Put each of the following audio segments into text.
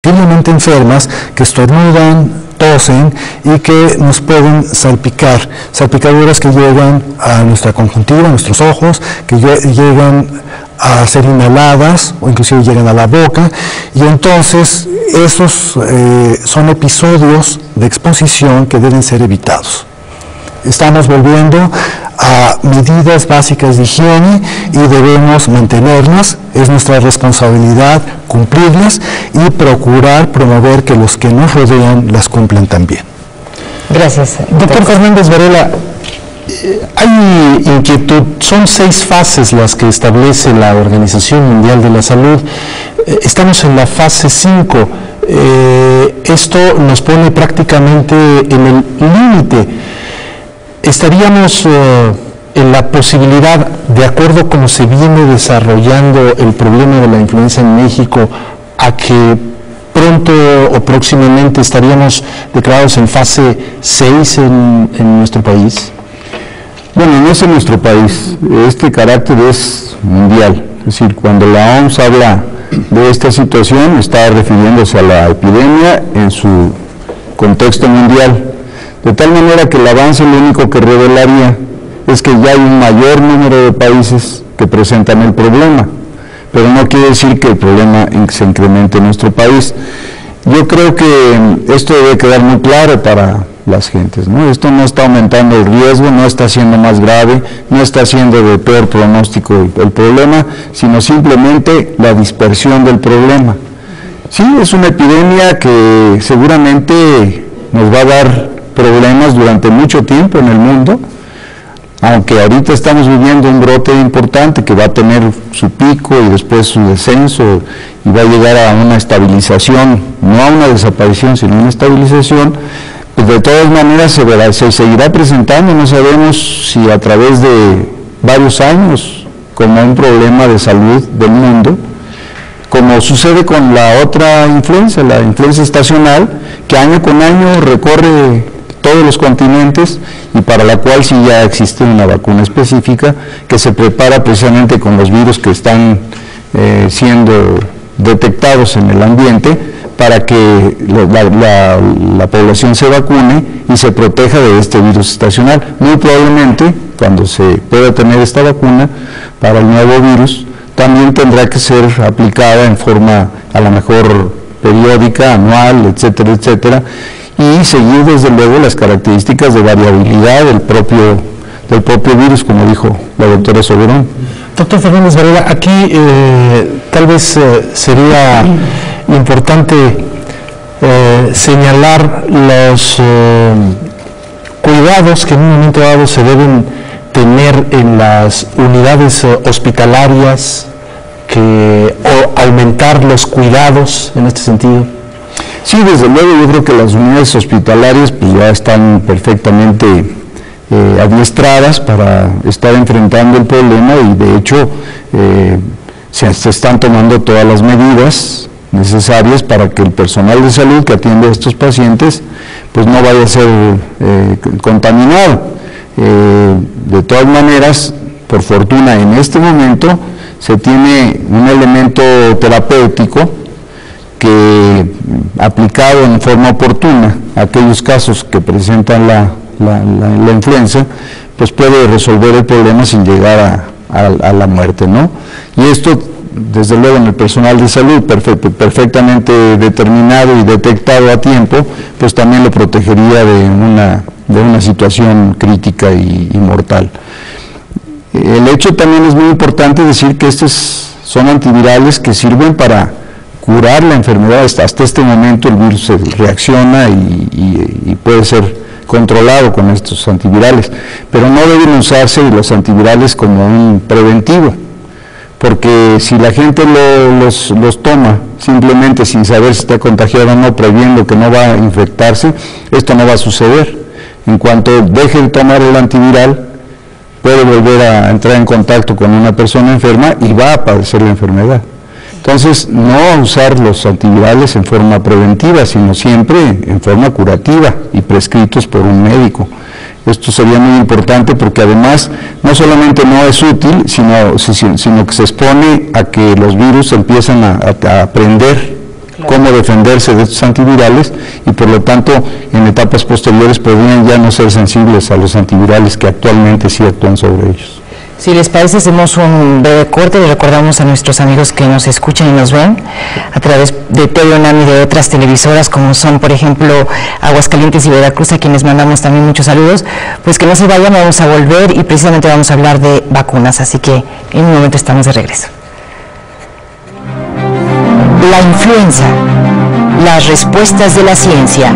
terriblemente enfermas, que estornudan, tosen y que nos pueden salpicar, salpicaduras que llegan a nuestra conjuntiva, a nuestros ojos, que llegan a ser inhaladas o inclusive llegan a la boca, y entonces esos son episodios de exposición que deben ser evitados. Estamos volviendo a medidas básicas de higiene y debemos mantenerlas. Es nuestra responsabilidad cumplirlas y procurar promover que los que nos rodean las cumplan también. Gracias. Doctor Fernández Varela, hay inquietud, son 6 fases las que establece la Organización Mundial de la Salud. Estamos en la fase 5. Esto nos pone prácticamente en el límite. ¿Estaríamos en la posibilidad, de acuerdo como se viene desarrollando el problema de la influenza en México, a que pronto o próximamente estaríamos declarados en fase 6 en nuestro país? Bueno, no es en nuestro país, este carácter es mundial. Es decir, cuando la OMS habla de esta situación, está refiriéndose a la epidemia en su contexto mundial. De tal manera que el avance lo único que revelaría es que ya hay un mayor número de países que presentan el problema, pero no quiere decir que el problema se incremente en nuestro país. Yo creo que esto debe quedar muy claro para las gentes, ¿no? Esto no está aumentando el riesgo, no está siendo más grave, no está haciendo de peor pronóstico el problema, sino simplemente la dispersión del problema. Sí, es una epidemia que seguramente nos va a dar problemas durante mucho tiempo en el mundo, aunque ahorita estamos viviendo un brote importante que va a tener su pico y después su descenso y va a llegar a una estabilización, no a una desaparición, sino una estabilización. Pues de todas maneras se seguirá presentando, no sabemos si a través de varios años, como un problema de salud del mundo, como sucede con la otra influenza, la influenza estacional, que año con año recorre todos los continentes y para la cual sí ya existe una vacuna específica que se prepara precisamente con los virus que están siendo detectados en el ambiente para que la población se vacune y se proteja de este virus estacional. Muy probablemente, cuando se pueda tener esta vacuna para el nuevo virus, también tendrá que ser aplicada en forma a lo mejor periódica, anual, etcétera, etcétera, y seguir desde luego las características de variabilidad del propio virus, como dijo la doctora Soberón. Doctor Fernández Varela, aquí tal vez sería importante señalar los cuidados que en un momento dado se deben tener en las unidades hospitalarias, o aumentar los cuidados en este sentido. Sí, desde luego yo creo que las unidades hospitalarias pues ya están perfectamente adiestradas para estar enfrentando el problema y de hecho se están tomando todas las medidas necesarias para que el personal de salud que atiende a estos pacientes pues no vaya a ser contaminado. De todas maneras, por fortuna en este momento se tiene un elemento terapéutico que, aplicado en forma oportuna a aquellos casos que presentan la influenza, pues puede resolver el problema sin llegar a la muerte, ¿no? Y esto, desde luego, en el personal de salud perfectamente determinado y detectado a tiempo, pues también lo protegería de una situación crítica y mortal. El hecho también es muy importante decir que estos son antivirales que sirven para curar la enfermedad. Hasta este momento el virus reacciona y puede ser controlado con estos antivirales, pero no deben usarse los antivirales como un preventivo, porque si la gente los toma simplemente sin saber si está contagiado o no, previendo que no va a infectarse, esto no va a suceder. En cuanto deje de tomar el antiviral, puede volver a entrar en contacto con una persona enferma y va a padecer la enfermedad. Entonces, no usar los antivirales en forma preventiva, sino siempre en forma curativa y prescritos por un médico. Esto sería muy importante porque además no solamente no es útil, sino que se expone a que los virus empiezan a aprender cómo defenderse de estos antivirales y por lo tanto en etapas posteriores podrían ya no ser sensibles a los antivirales que actualmente sí actúan sobre ellos. Si les parece, hacemos un breve corte y recordamos a nuestros amigos que nos escuchan y nos ven a través de TV UNAM y de otras televisoras como son, por ejemplo, Aguascalientes y Veracruz, a quienes mandamos también muchos saludos, pues que no se vayan, vamos a volver y precisamente vamos a hablar de vacunas, así que en un momento estamos de regreso. La influenza, las respuestas de la ciencia.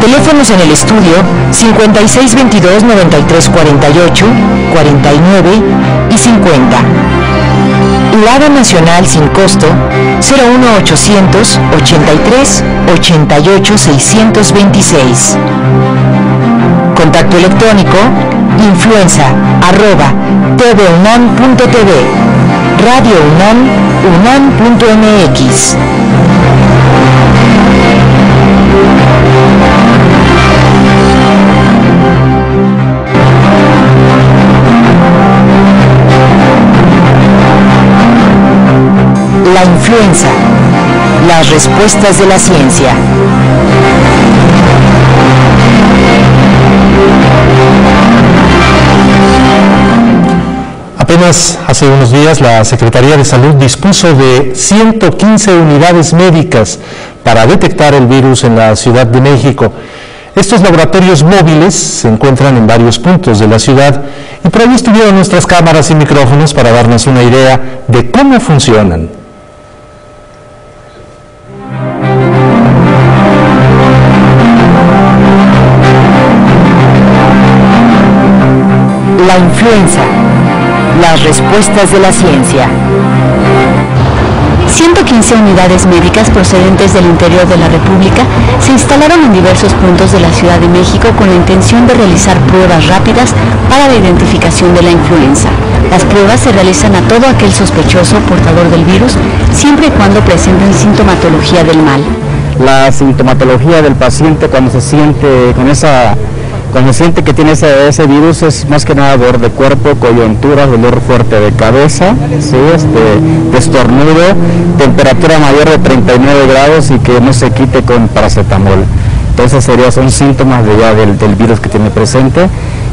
Teléfonos en el estudio 5622-9348, 49 y 50. Lada Nacional sin costo 01800 83 88 626. Contacto electrónico influenza@tvunam.tv, Radio UNAM, unam.mx. La influenza, las respuestas de la ciencia. Apenas hace unos días la Secretaría de Salud dispuso de 115 unidades médicas para detectar el virus en la Ciudad de México. Estos laboratorios móviles se encuentran en varios puntos de la ciudad y por ahí estuvieron nuestras cámaras y micrófonos para darnos una idea de cómo funcionan. La influenza, las respuestas de la ciencia. 115 unidades médicas procedentes del interior de la República se instalaron en diversos puntos de la Ciudad de México con la intención de realizar pruebas rápidas para la identificación de la influenza. Las pruebas se realizan a todo aquel sospechoso portador del virus, siempre y cuando presenten sintomatología del mal. La sintomatología del paciente cuando se siente que tiene ese virus es más que nada dolor de cuerpo, coyuntura, dolor fuerte de cabeza, ¿sí? Estornudo, temperatura mayor de 39 grados y que no se quite con paracetamol. Entonces son síntomas del virus que tiene presente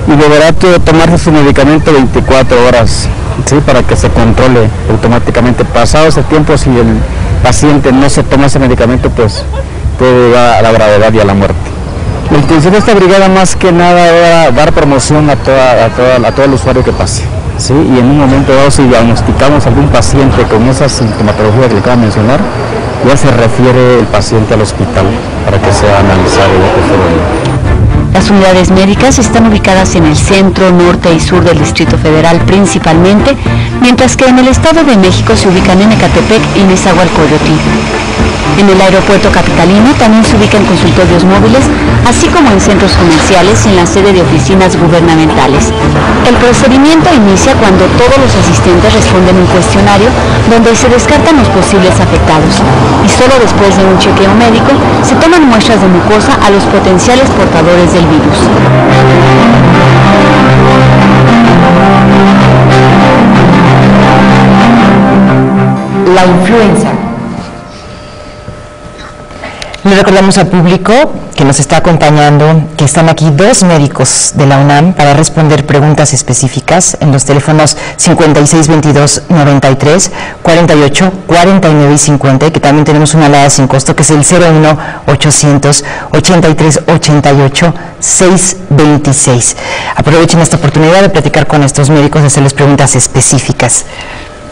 y deberá tomarse su medicamento 24 horas, ¿sí? Para que se controle automáticamente. Pasado ese tiempo, si el paciente no se toma ese medicamento, pues puede llegar a la gravedad y a la muerte. La intención de esta brigada más que nada era dar promoción a todo el usuario que pase, ¿sí? Y en un momento dado, si diagnosticamos a algún paciente con esa sintomatología que le acabo de mencionar, ya se refiere el paciente al hospital para que sea analizado posteriormente. Las unidades médicas están ubicadas en el centro, norte y sur del Distrito Federal principalmente, mientras que en el Estado de México se ubican en Ecatepec y Nezahualcóyotl. En el aeropuerto capitalino también se ubican consultorios móviles, así como en centros comerciales y en la sede de oficinas gubernamentales. El procedimiento inicia cuando todos los asistentes responden un cuestionario donde se descartan los posibles afectados y solo después de un chequeo médico se toman muestras de mucosa a los potenciales portadores del virus. La influenza. Le recordamos al público que nos está acompañando que están aquí dos médicos de la UNAM para responder preguntas específicas en los teléfonos 5622-93, 48, 49 y 50, y que también tenemos una alada sin costo que es el 01800 83 88 626. Aprovechen esta oportunidad de platicar con estos médicos y hacerles preguntas específicas.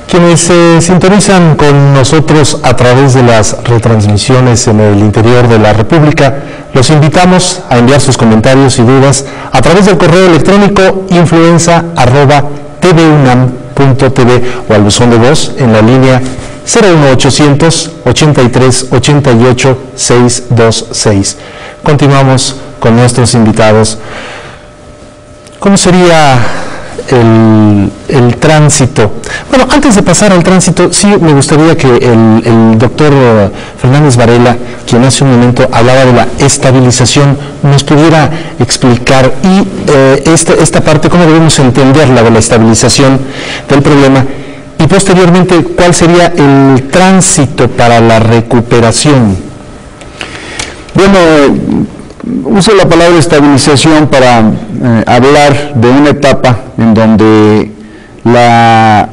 Quienes se sintonizan con nosotros a través de las retransmisiones en el interior de la República, los invitamos a enviar sus comentarios y dudas a través del correo electrónico influenza@tvunam.tv o al buzón de voz en la línea 01800 83 88 626. Continuamos con nuestros invitados. ¿Cómo sería el tránsito? Bueno, antes de pasar al tránsito, sí me gustaría que el doctor Fernández Varela, quien hace un momento hablaba de la estabilización, nos pudiera explicar esta parte, cómo debemos entenderla de la estabilización del problema Y posteriormente, ¿cuál sería el tránsito para la recuperación? Bueno, uso la palabra estabilización para hablar de una etapa en donde la